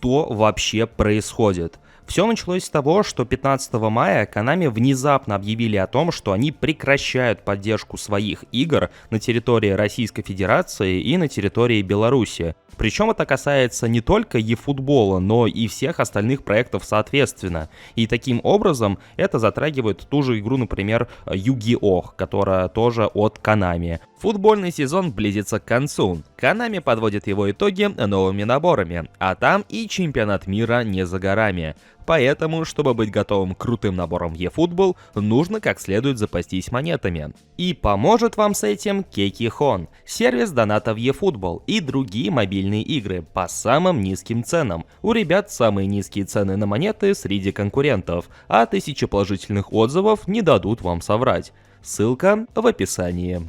что вообще происходит. Все началось с того, что 15 мая Konami внезапно объявили о том, что они прекращают поддержку своих игр на территории Российской Федерации и на территории Беларуси. Причем это касается не только eFootball, но и всех остальных проектов соответственно. И таким образом это затрагивает ту же игру, например, Yu-Gi-Oh!, которая тоже от Konami. Футбольный сезон близится к концу. Konami подводит его итоги новыми наборами, а там и чемпионат мира не за горами. Поэтому, чтобы быть готовым к крутым наборам eFootball, нужно как следует запастись монетами. И поможет вам с этим Kekiхон, сервис доната в eFootball и другие мобильные игры по самым низким ценам. У ребят самые низкие цены на монеты среди конкурентов, а 1000 положительных отзывов не дадут вам соврать. Ссылка в описании.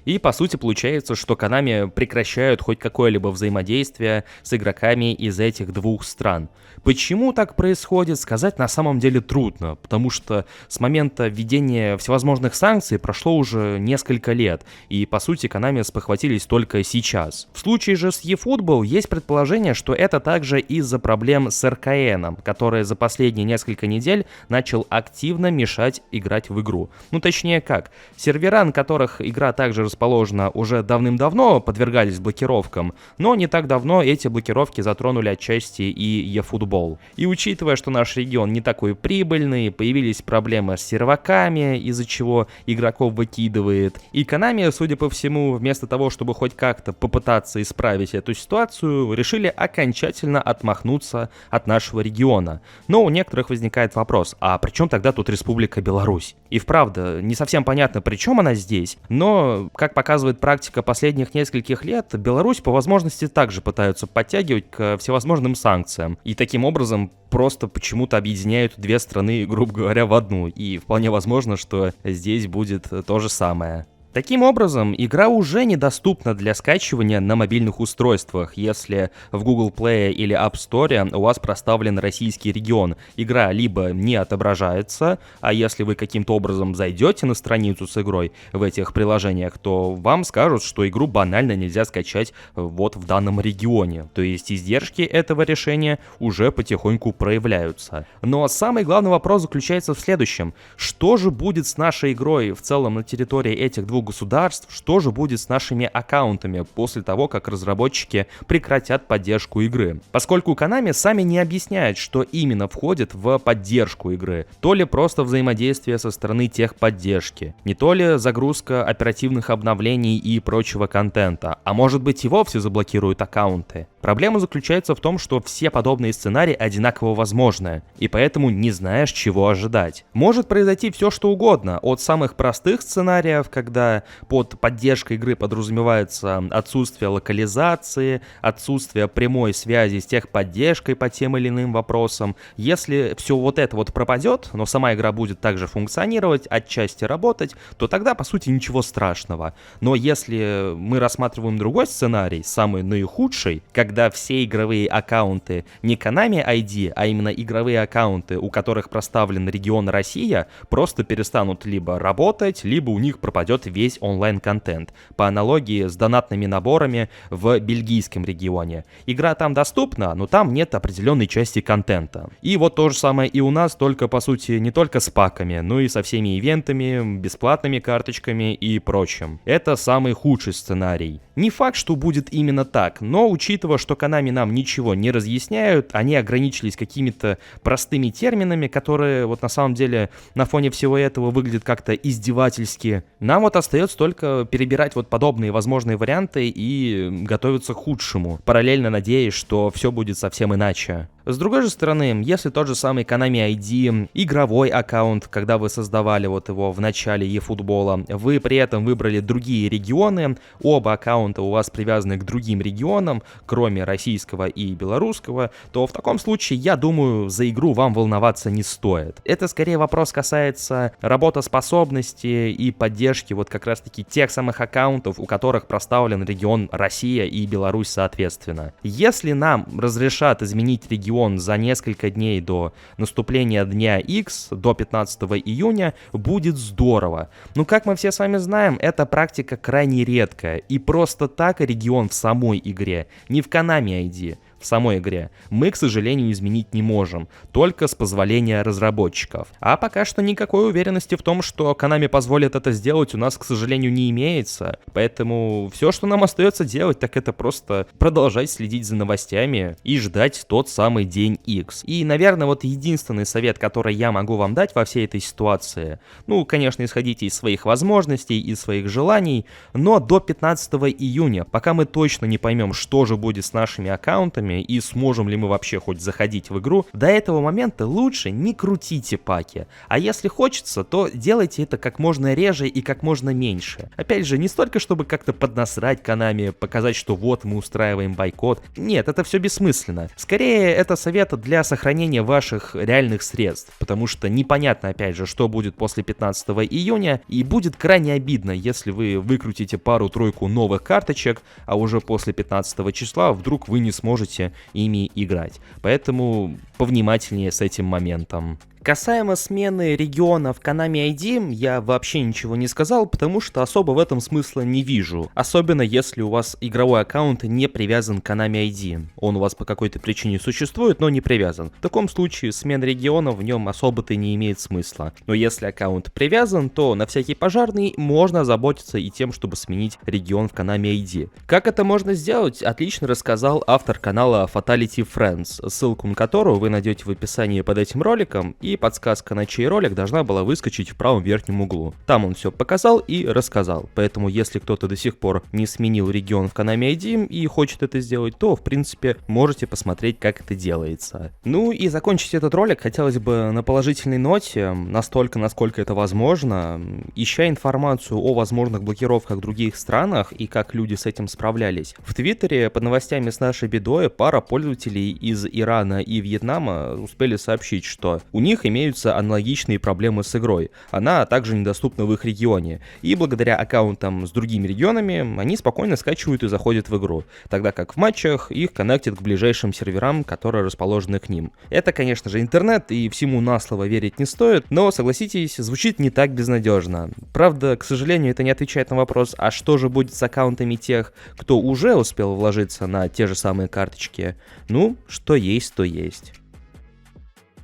И по сути получается, что Konami прекращают хоть какое-либо взаимодействие с игроками из этих двух стран. Почему так происходит, сказать на самом деле трудно, потому что с момента введения всевозможных санкций прошло уже несколько лет, и по сути Konami спохватились только сейчас. В случае же с eFootball есть предположение, что это также из-за проблем с РКН, который за последние несколько недель начал активно мешать играть в игру. Ну точнее как, сервера, на которых игра также расположена, уже давным-давно подвергались блокировкам, но не так давно эти блокировки затронули отчасти и eFootball. И учитывая, что наш регион не такой прибыльный, появились проблемы с серваками, из-за чего игроков выкидывает, и Konami, судя по всему, вместо того, чтобы хоть как-то попытаться исправить эту ситуацию, решили окончательно отмахнуться от нашего региона. Но у некоторых возникает вопрос, а при чем тогда тут Республика Беларусь? И вправду, не совсем понятно, при чем она здесь, но, как показывает практика последних нескольких лет, Беларусь по возможности также пытаются подтягивать к всевозможным санкциям. И таким образом просто почему-то объединяют две страны, грубо говоря, в одну. И вполне возможно, что здесь будет то же самое. Таким образом, игра уже недоступна для скачивания на мобильных устройствах, если в Google Play или App Store у вас проставлен российский регион. Игра либо не отображается, а если вы каким-то образом зайдете на страницу с игрой в этих приложениях, то вам скажут, что игру банально нельзя скачать вот в данном регионе. То есть издержки этого решения уже потихоньку проявляются. Но самый главный вопрос заключается в следующем. Что же будет с нашей игрой в целом на территории этих двух государств, что же будет с нашими аккаунтами после того, как разработчики прекратят поддержку игры? Поскольку Konami сами не объясняют, что именно входит в поддержку игры, то ли просто взаимодействие со стороны техподдержки, не то ли загрузка оперативных обновлений и прочего контента, а может быть и вовсе заблокируют аккаунты. Проблема заключается в том, что все подобные сценарии одинаково возможны, и поэтому не знаешь, чего ожидать. Может произойти все, что угодно, от самых простых сценариев, когда под поддержкой игры подразумевается отсутствие локализации, отсутствие прямой связи с техподдержкой по тем или иным вопросам. Если все вот это вот пропадет, но сама игра будет также функционировать, отчасти работать, то тогда, по сути, ничего страшного. Но если мы рассматриваем другой сценарий, самый наихудший, когда все игровые аккаунты не Konami ID, а именно игровые аккаунты, у которых проставлен регион Россия, просто перестанут либо работать, либо у них пропадет весь онлайн-контент, по аналогии с донатными наборами в бельгийском регионе. Игра там доступна, но там нет определенной части контента. И вот то же самое и у нас, только по сути не только с паками, но и со всеми ивентами, бесплатными карточками и прочим. Это самый худший сценарий. Не факт, что будет именно так, но учитывая, что Konami нам ничего не разъясняют, они ограничились какими-то простыми терминами, которые вот на самом деле на фоне всего этого выглядят как-то издевательски. Нам вот остается только перебирать вот подобные возможные варианты и готовиться к худшему, параллельно надеясь, что все будет совсем иначе. С другой же стороны, если тот же самый Konami ID, игровой аккаунт, когда вы создавали вот его в начале eFootball, вы при этом выбрали другие регионы, оба аккаунта у вас привязаны к другим регионам, кроме российского и белорусского, то в таком случае, я думаю, за игру вам волноваться не стоит. Это скорее вопрос касается работоспособности и поддержки вот как раз-таки тех самых аккаунтов, у которых проставлен регион Россия и Беларусь соответственно. Если нам разрешат изменить регион за несколько дней до наступления дня X, до 15 июня, будет здорово. Но как мы все с вами знаем, эта практика крайне редкая, и просто так регион в самой игре, не в Konami ID, в самой игре, мы, к сожалению, изменить не можем, только с позволения разработчиков. А пока что никакой уверенности в том, что Konami позволит это сделать, у нас, к сожалению, не имеется. Поэтому все, что нам остается делать, так это просто продолжать следить за новостями и ждать тот самый день X. И, наверное, вот единственный совет, который я могу вам дать во всей этой ситуации, ну, конечно, исходите из своих возможностей, из своих желаний, но до 15 июня, пока мы точно не поймем, что же будет с нашими аккаунтами и сможем ли мы вообще хоть заходить в игру, до этого момента лучше не крутите паки. А если хочется, то делайте это как можно реже и как можно меньше. Опять же, не столько, чтобы как-то поднасрать Konami, показать, что вот мы устраиваем бойкот. Нет, это все бессмысленно. Скорее, это совет для сохранения ваших реальных средств, потому что непонятно, опять же, что будет после 15 июня, и будет крайне обидно, если вы выкрутите пару-тройку новых карточек, а уже после 15 числа вдруг вы не сможете ими играть. Поэтому повнимательнее с этим моментом. Касаемо смены региона в Konami ID, я вообще ничего не сказал, потому что особо в этом смысла не вижу. Особенно если у вас игровой аккаунт не привязан к Konami ID. Он у вас по какой-то причине существует, но не привязан. В таком случае смена региона в нем особо-то не имеет смысла. Но если аккаунт привязан, то на всякий пожарный можно заботиться и тем, чтобы сменить регион в Konami ID. Как это можно сделать, отлично рассказал автор канала Fatality Friends, ссылку на которую вы найдете в описании под этим роликом, и подсказка на чей ролик должна была выскочить в правом верхнем углу. Там он все показал и рассказал, поэтому если кто-то до сих пор не сменил регион в Konami ID и хочет это сделать, то в принципе можете посмотреть, как это делается. Ну и закончить этот ролик хотелось бы на положительной ноте, настолько, насколько это возможно, ища информацию о возможных блокировках в других странах и как люди с этим справлялись. В Твиттере под новостями с нашей бедой пара пользователей из Ирана и Вьетнама успели сообщить, что у них имеются аналогичные проблемы с игрой. Она также недоступна в их регионе. И благодаря аккаунтам с другими регионами они спокойно скачивают и заходят в игру. Тогда как в матчах их коннектят к ближайшим серверам, которые расположены к ним. Это, конечно же, интернет, и всему на слово верить не стоит, но, согласитесь, звучит не так безнадежно. Правда, к сожалению, это не отвечает на вопрос, а что же будет с аккаунтами тех, кто уже успел вложиться на те же самые карточки? Ну, что есть, то есть.